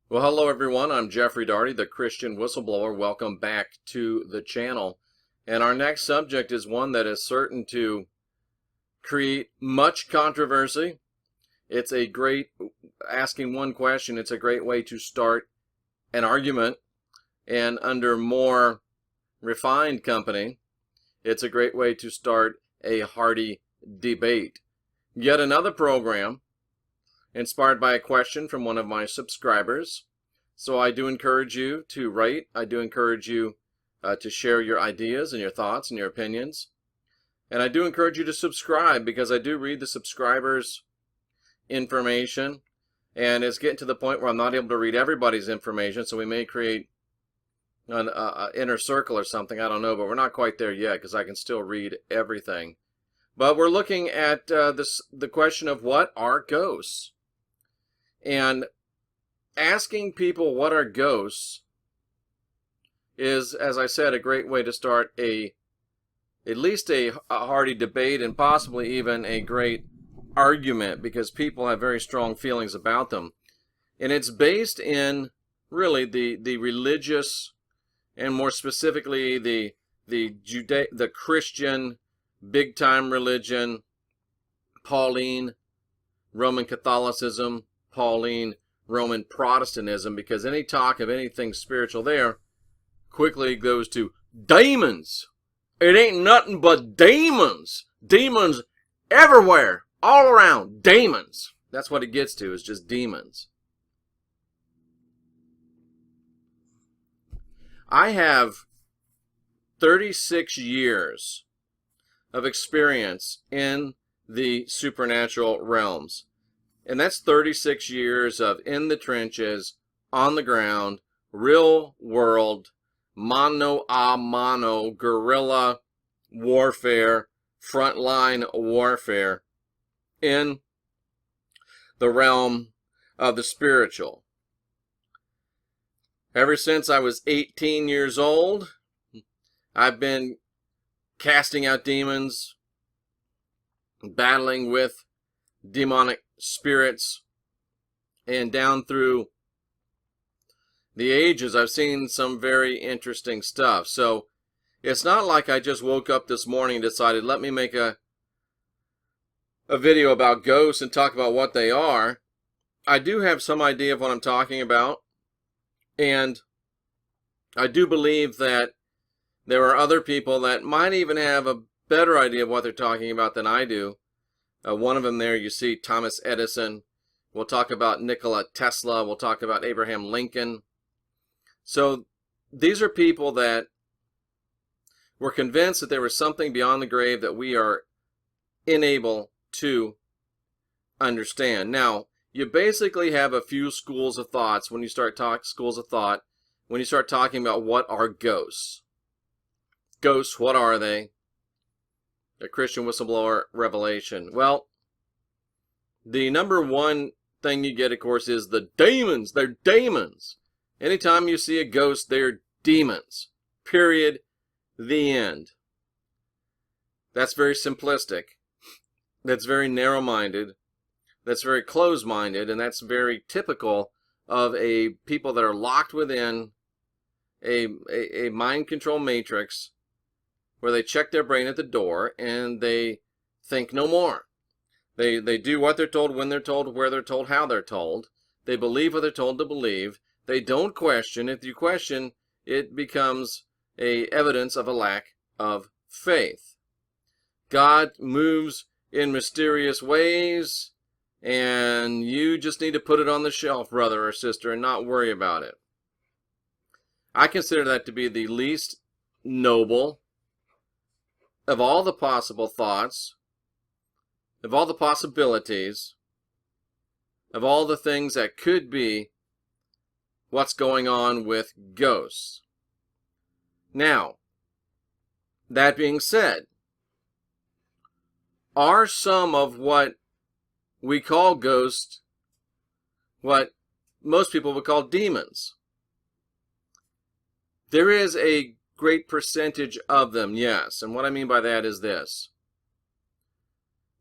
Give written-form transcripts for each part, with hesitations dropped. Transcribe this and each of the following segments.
Well, hello everyone. I'm Jeffrey Daugherty, the Christian Whistleblower. Welcome back to the channel. And our next subject is one that is certain to create much controversy. It's a great, asking one question, it's a great way to start an argument. And under more refined company, it's a great way to start a hearty debate. Yet another program inspired by a question from one of my subscribers. So I do encourage you to write. I do encourage you to share your ideas and your thoughts and your opinions. And I do encourage you to subscribe, because I do read the subscribers' information. And it's getting to the point where I'm not able to read everybody's information, so we may create an inner circle or something. I don't know, but we're not quite there yet, because I can still read everything. But we're looking at the question of what are ghosts? And asking people what are ghosts is, as I said, a great way to start at least a hearty debate, and possibly even a great argument, because people have very strong feelings about them. And it's based in really the religious, and more specifically the Christian big time religion, Pauline Roman Catholicism, Pauline Roman Protestantism, because any talk of anything spiritual there quickly goes to demons. It ain't nothing but demons. Demons everywhere, all around, demons. That's what it gets to, is just demons. I have 36 years of experience in the supernatural realms. And that's 36 years of in the trenches, on the ground, real world, mano a mano, guerrilla warfare, frontline warfare in the realm of the spiritual. Ever since I was 18 years old, I've been casting out demons, battling with demonic spirits, and down through the ages I've seen some very interesting stuff. So it's not like I just woke up this morning and decided, let me make a video about ghosts and talk about what they are. I do have some idea of what I'm talking about, and I do believe that there are other people that might even have a better idea of what they're talking about than I do. One of them there, you see Thomas Edison. We'll talk about Nikola Tesla. We'll talk about Abraham Lincoln. So these are people that were convinced that there was something beyond the grave that we are unable to understand. Now, you basically have a few schools of thoughts when you start when you start talking about what are ghosts. Ghosts, what are they? A Christian Whistleblower revelation. Well, the number one thing you get, of course, is the demons. They're demons. Anytime you see a ghost, they're demons. Period. The end. That's very simplistic. That's very narrow-minded. That's very closed-minded, and that's very typical of a people that are locked within a mind control matrix, where they check their brain at the door and they think no more. They do what they're told, when they're told, where they're told, how they're told. They believe what they're told to believe. They don't question. If you question, it becomes evidence of a lack of faith. God moves in mysterious ways, and you just need to put it on the shelf, brother or sister, and not worry about it. I consider that to be the least noble of all the possible thoughts, of all the possibilities, of all the things that could be what's going on with ghosts. Now, that being said, are some of what we call ghosts what most people would call demons? There is a great percentage of them, yes. And what I mean by that is this.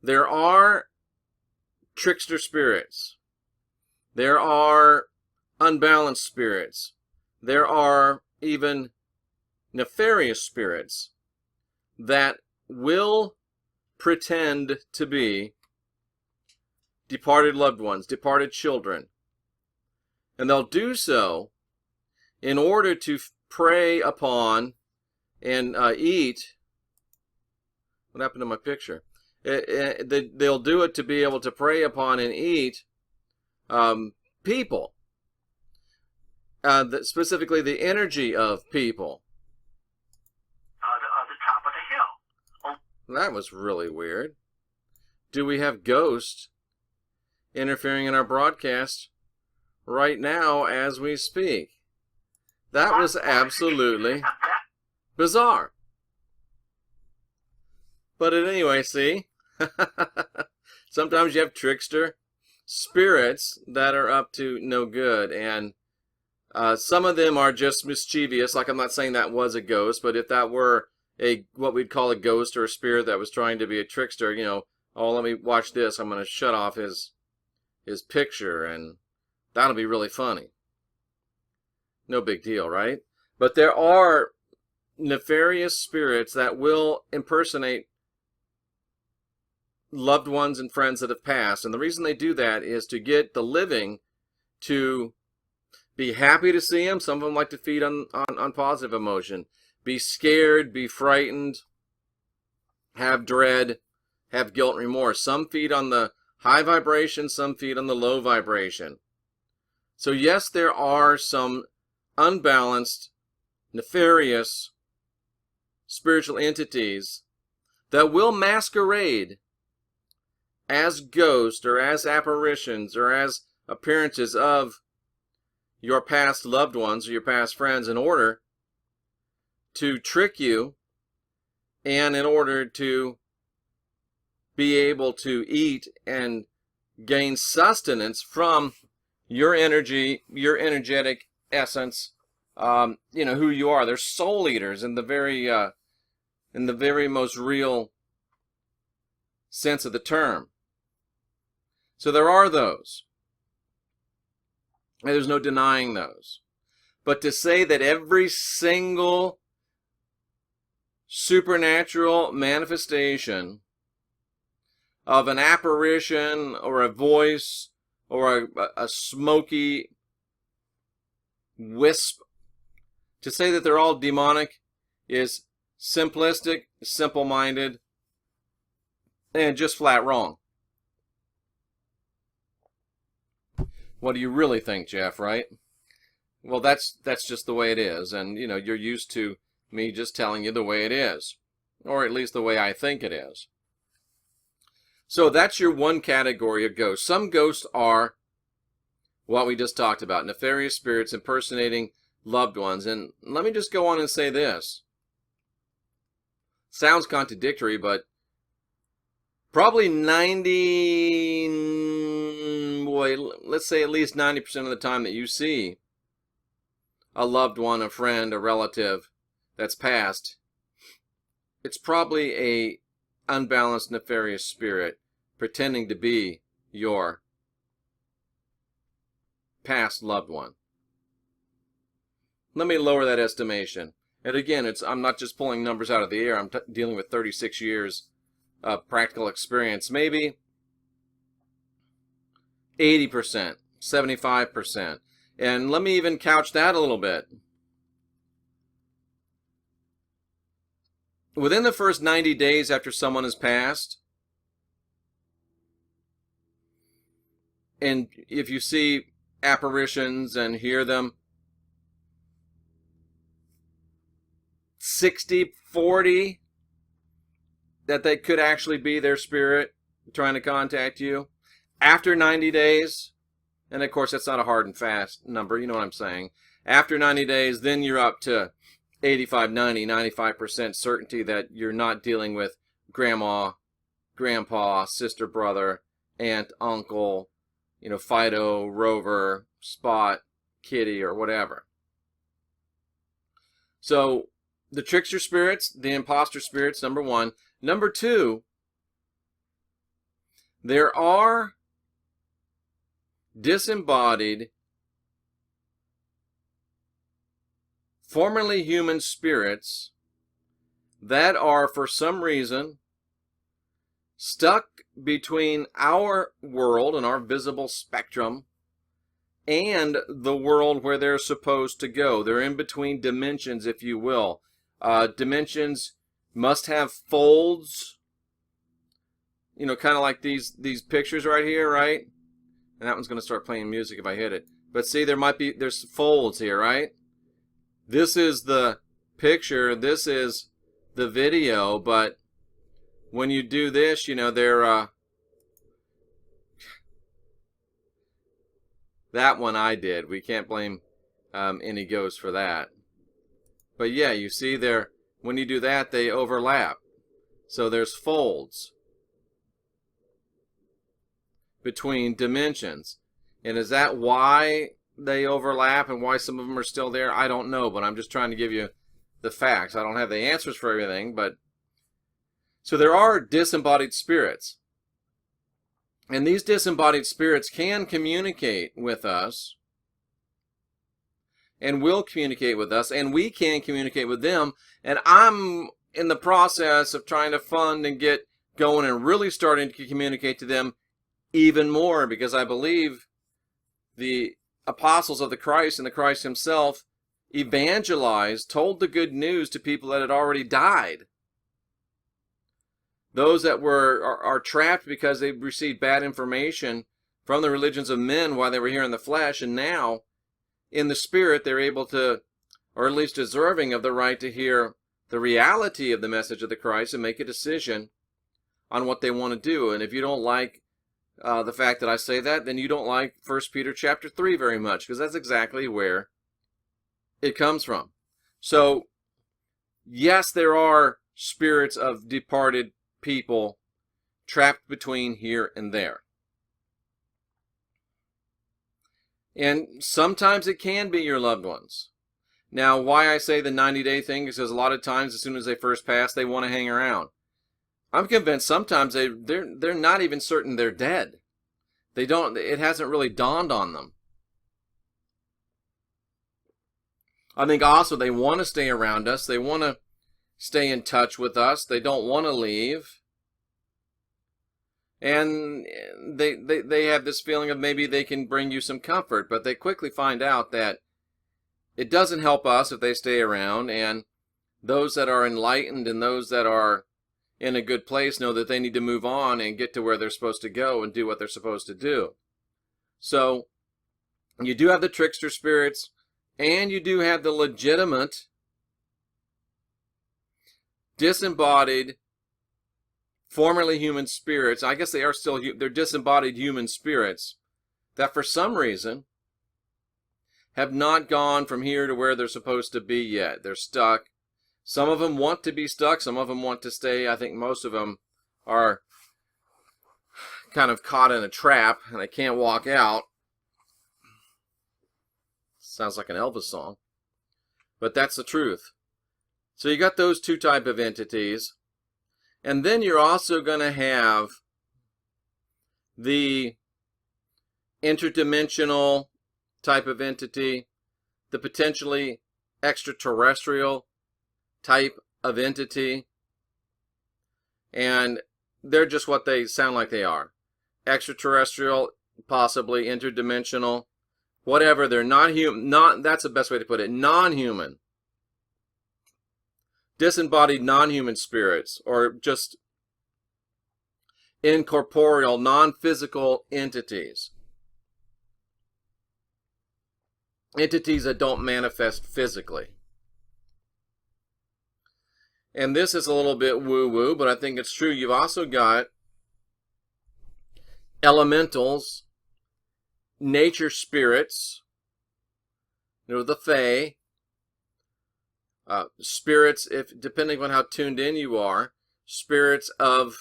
There are trickster spirits. There are unbalanced spirits. There are even nefarious spirits that will pretend to be departed loved ones, departed children. And they'll do so in order to prey upon and eat. What happened to my picture? They'll do it to be able to prey upon and eat people. Specifically the energy of people. The top of the hill. That was really weird. Do we have ghosts interfering in our broadcast right now as we speak? That was absolutely bizarre. But anyway, see? Sometimes you have trickster spirits that are up to no good, and some of them are just mischievous. Like, I'm not saying that was a ghost, but if that were what we'd call a ghost or a spirit that was trying to be a trickster, you know, oh, let me watch this, I'm going to shut off his picture, and that'll be really funny. No big deal, right? But there are nefarious spirits that will impersonate loved ones and friends that have passed. And the reason they do that is to get the living to be happy to see them. Some of them like to feed on positive emotion. Be scared, be frightened, have dread, have guilt and remorse. Some feed on the high vibration, some feed on the low vibration. So yes, there are some unbalanced, nefarious spiritual entities that will masquerade as ghosts or as apparitions or as appearances of your past loved ones or your past friends in order to trick you and in order to be able to eat and gain sustenance from your energy, your energetic essence, you know, who you are. They're soul eaters in the very most real sense of the term. So there are those. And there's no denying those. But to say that every single supernatural manifestation of an apparition or a voice or a smoky wisp, to say that they're all demonic is simplistic, simple-minded, and just flat wrong. What do you really think, Jeff, right? Well, that's just the way it is. And, you know, you're used to me just telling you the way it is. Or at least the way I think it is. So that's your one category of ghosts. Some ghosts are what we just talked about. Nefarious spirits impersonating loved ones. And let me just go on and say this. Sounds contradictory, but probably let's say at least 90% of the time that you see a loved one, a friend, a relative that's passed, it's probably a unbalanced, nefarious spirit pretending to be your past loved one. Let me lower that estimation. And again, I'm not just pulling numbers out of the air. I'm dealing with 36 years of practical experience. Maybe 80%, 75%. And let me even couch that a little bit. Within the first 90 days after someone has passed, and if you see apparitions and hear them, 60-40 that they could actually be their spirit trying to contact you. After 90 days, and of course that's not a hard and fast number, you know what I'm saying. After 90 days, then you're up to 85, 90, 95% certainty that you're not dealing with grandma, grandpa, sister, brother, aunt, uncle, you know, Fido, Rover, Spot, Kitty, or whatever. So the trickster spirits, the imposter spirits, number one. Number two, there are disembodied formerly human spirits that are, for some reason, stuck between our world and our visible spectrum and the world where they're supposed to go. They're in between dimensions, if you will. Dimensions must have folds, you know, kind of like these pictures right here, right? And that one's going to start playing music if I hit it. But see, there's folds here, right? This is the picture, this is the video, but when you do this, you know, that one I did. We can't blame any ghosts for that. But yeah, you see there, when you do that, they overlap. So there's folds between dimensions. And is that why they overlap and why some of them are still there? I don't know, but I'm just trying to give you the facts. I don't have the answers for everything, but so there are disembodied spirits. And these disembodied spirits can communicate with us and will communicate with us, and we can communicate with them. And I'm in the process of trying to fund and get going and really starting to communicate to them even more, because I believe the apostles of the Christ and the Christ himself evangelized, told the good news to people that had already died. Those that are trapped because they've received bad information from the religions of men while they were here in the flesh, and now in the spirit they're able to, or at least deserving of the right to hear the reality of the message of the Christ and make a decision on what they want to do. And if you don't like the fact that I say that, then you don't like 1 Peter chapter 3 very much, because that's exactly where it comes from. So, yes, there are spirits of departed people trapped between here and there. And sometimes it can be your loved ones. Now, why I say the 90-day thing is because a lot of times, as soon as they first pass, they want to hang around. I'm convinced sometimes they're not even certain they're dead. It hasn't really dawned on them. I think also they want to stay around us. They want to stay in touch with us. They don't want to leave. And they have this feeling of maybe they can bring you some comfort, but they quickly find out that it doesn't help us if they stay around, and those that are enlightened and those that are in a good place know that they need to move on and get to where they're supposed to go and do what they're supposed to do. So you do have the trickster spirits, and you do have the legitimate disembodied formerly human spirits. I guess they are still, they're disembodied human spirits that for some reason have not gone from here to where they're supposed to be yet. They're stuck. Some of them want to be stuck. Some of them want to stay. I think most of them are kind of caught in a trap and they can't walk out. Sounds like an Elvis song. But that's the truth. So you got those two type of entities. And then you're also going to have the interdimensional type of entity, the potentially extraterrestrial type of entity, and they're just what they sound like they are. Extraterrestrial, possibly interdimensional, whatever. They're not human. That's the best way to put it. Non-human. Disembodied non-human spirits, or just incorporeal, non-physical entities. Entities that don't manifest physically. And this is a little bit woo-woo, but I think it's true. You've also got elementals, nature spirits, the fae, spirits, if depending on how tuned in you are, spirits of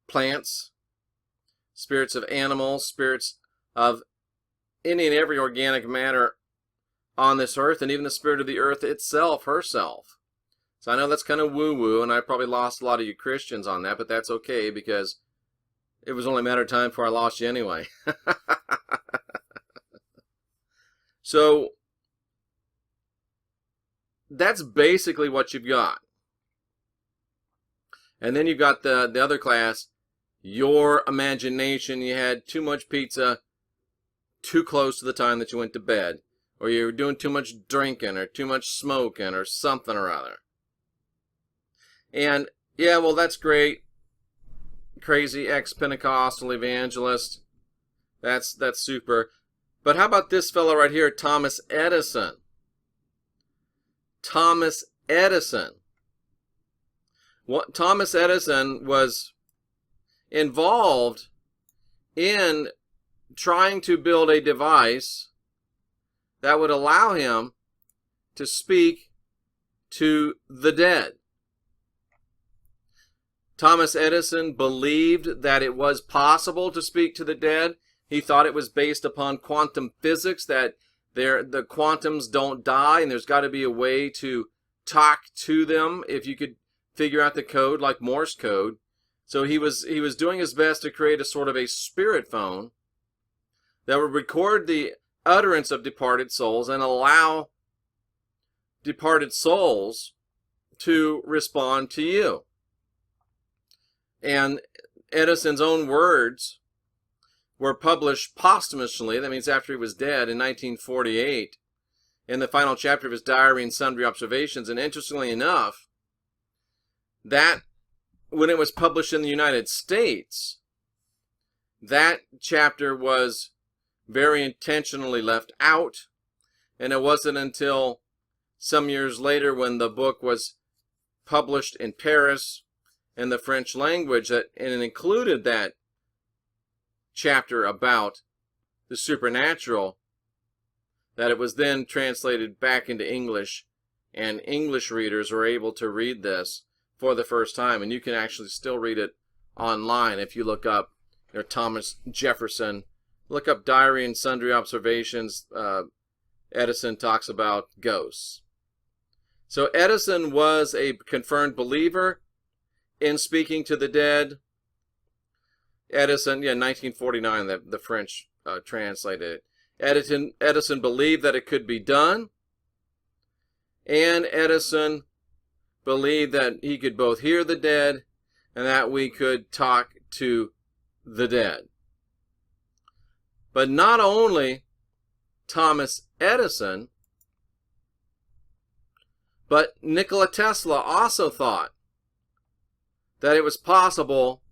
plants, spirits of animals, spirits of any and every organic matter on this earth, and even the spirit of the earth itself, herself. So I know that's kind of woo-woo, and I probably lost a lot of you Christians on that, but that's okay, because it was only a matter of time before I lost you anyway. So that's basically what you've got. And then you've got the other class, your imagination. You had too much pizza too close to the time that you went to bed, or you were doing too much drinking or too much smoking or something or other. And yeah, well, that's great. Crazy ex-Pentecostal evangelist. That's super. But how about this fellow right here, Thomas Edison? Thomas Edison. Thomas Edison was involved in trying to build a device that would allow him to speak to the dead. Thomas Edison believed that it was possible to speak to the dead. He thought it was based upon quantum physics, that the quantums don't die, and there's got to be a way to talk to them if you could figure out the code like Morse code. So he was doing his best to create a sort of a spirit phone that would record the utterance of departed souls and allow departed souls to respond to you. And Edison's own words were published posthumously, that means after he was dead, in 1948, in the final chapter of his diary and sundry observations. And interestingly enough, that when it was published in the United States, that chapter was very intentionally left out, and it wasn't until some years later when the book was published in Paris in the French language and it included that chapter about the supernatural, that it was then translated back into English, and English readers were able to read this for the first time. And you can actually still read it online if you look up Thomas Jefferson, look up Diary and Sundry Observations. Edison talks about ghosts. So Edison was a confirmed believer in speaking to the dead. Edison, 1949, the French translated it. Edison believed that it could be done. And Edison believed that he could both hear the dead and that we could talk to the dead. But not only Thomas Edison, but Nikola Tesla also thought that it was possible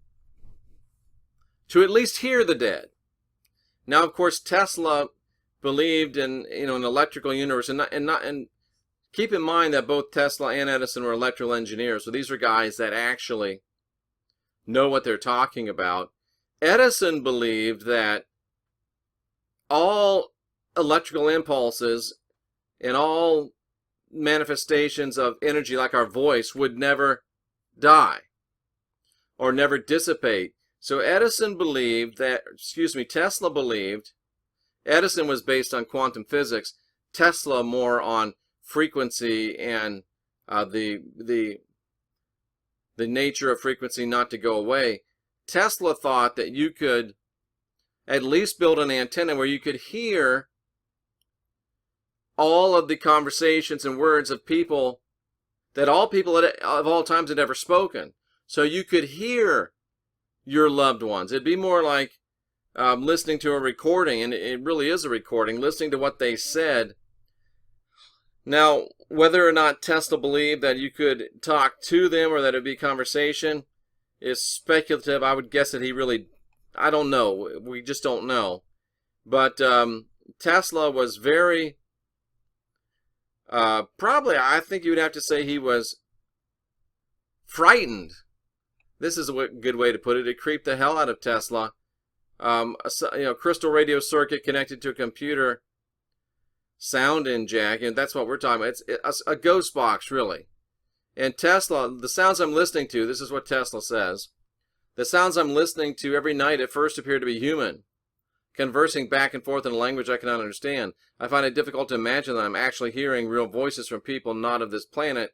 to at least hear the dead. Now, of course, Tesla believed in an electrical universe, and keep in mind that both Tesla and Edison were electrical engineers, so these are guys that actually know what they're talking about. Edison believed that all electrical impulses and all manifestations of energy like our voice would never die or never dissipate. So Tesla believed, Edison was based on quantum physics, Tesla more on frequency and the nature of frequency not to go away. Tesla thought that you could at least build an antenna where you could hear all of the conversations and words of people that all people of all times had ever spoken. So you could hear your loved ones. It'd be more like listening to a recording, and it really is a recording, listening to what they said. Now, whether or not Tesla believed that you could talk to them or that it'd be conversation is speculative. I would guess that I don't know. We just don't know. But Tesla was very, probably, I think you would have to say he was frightened. This is a good way to put it. It creeped the hell out of Tesla. Crystal radio circuit connected to a computer, sound in jack, and that's what we're talking about. It's a ghost box, really. And Tesla, the sounds I'm listening to, this is what Tesla says. The sounds I'm listening to every night at first appear to be human, conversing back and forth in a language I cannot understand. I find it difficult to imagine that I'm actually hearing real voices from people not of this planet.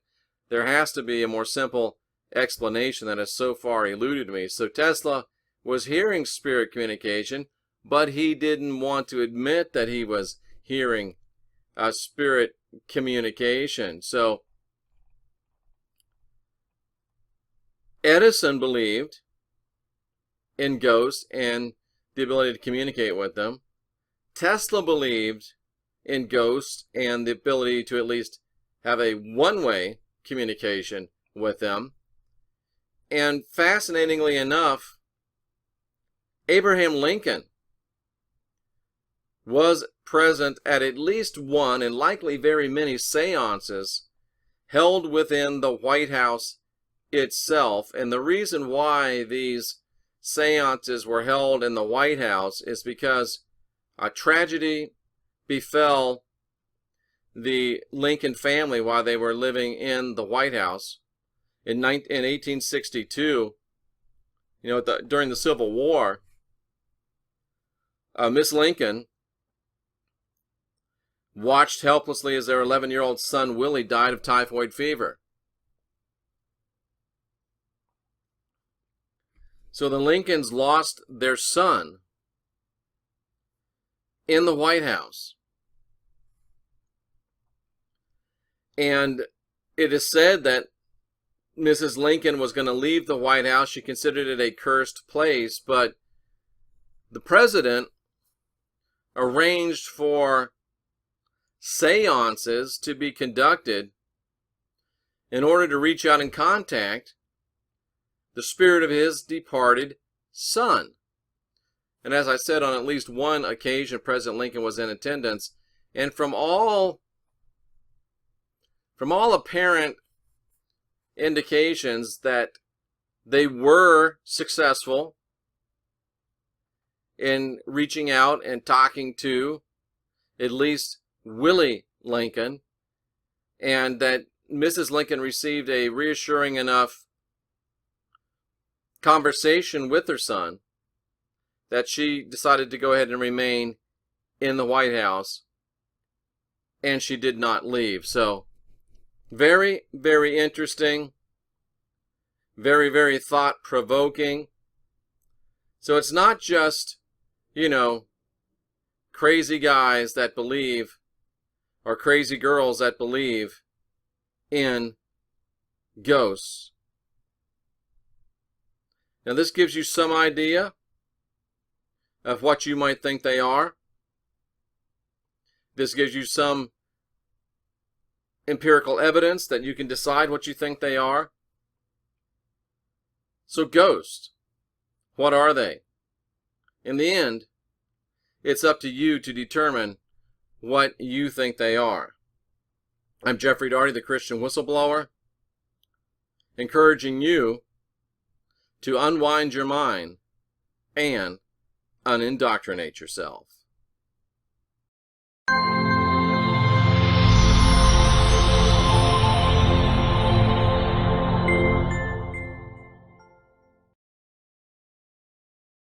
There has to be a more simple explanation that has so far eluded me. So Tesla was hearing spirit communication, but he didn't want to admit that he was hearing spirit communication. So Edison believed in ghosts and the ability to communicate with them. Tesla believed in ghosts and the ability to at least have a one-way communication with them. And fascinatingly enough, Abraham Lincoln was present at least one and likely very many seances held within the White House itself. And the reason why these seances were held in the White House is because a tragedy befell the Lincoln family while they were living in the White House in 1862. During the Civil War, Miss Lincoln watched helplessly as their 11-year-old son Willie died of typhoid fever. So the Lincolns lost their son in the White House. And it is said that Mrs. Lincoln was going to leave the White House. She considered it a cursed place, but the president arranged for seances to be conducted in order to reach out and contact the spirit of his departed son. And as I said, on at least one occasion, President Lincoln was in attendance. And from all apparent indications that they were successful in reaching out and talking to at least Willie Lincoln, and that Mrs. Lincoln received a reassuring enough conversation with her son that she decided to go ahead and remain in the White House, and she did not leave. So very, very interesting, very, very thought-provoking. So it's not just, crazy guys that believe, or crazy girls that believe in ghosts. Now this gives you some idea of what you might think they are. This gives you some empirical evidence that you can decide what you think they are. So ghosts, what are they? In the end, it's up to you to determine what you think they are. I'm Jeffrey Daugherty, the Christian Whistleblower, encouraging you to unwind your mind and unindoctrinate yourself.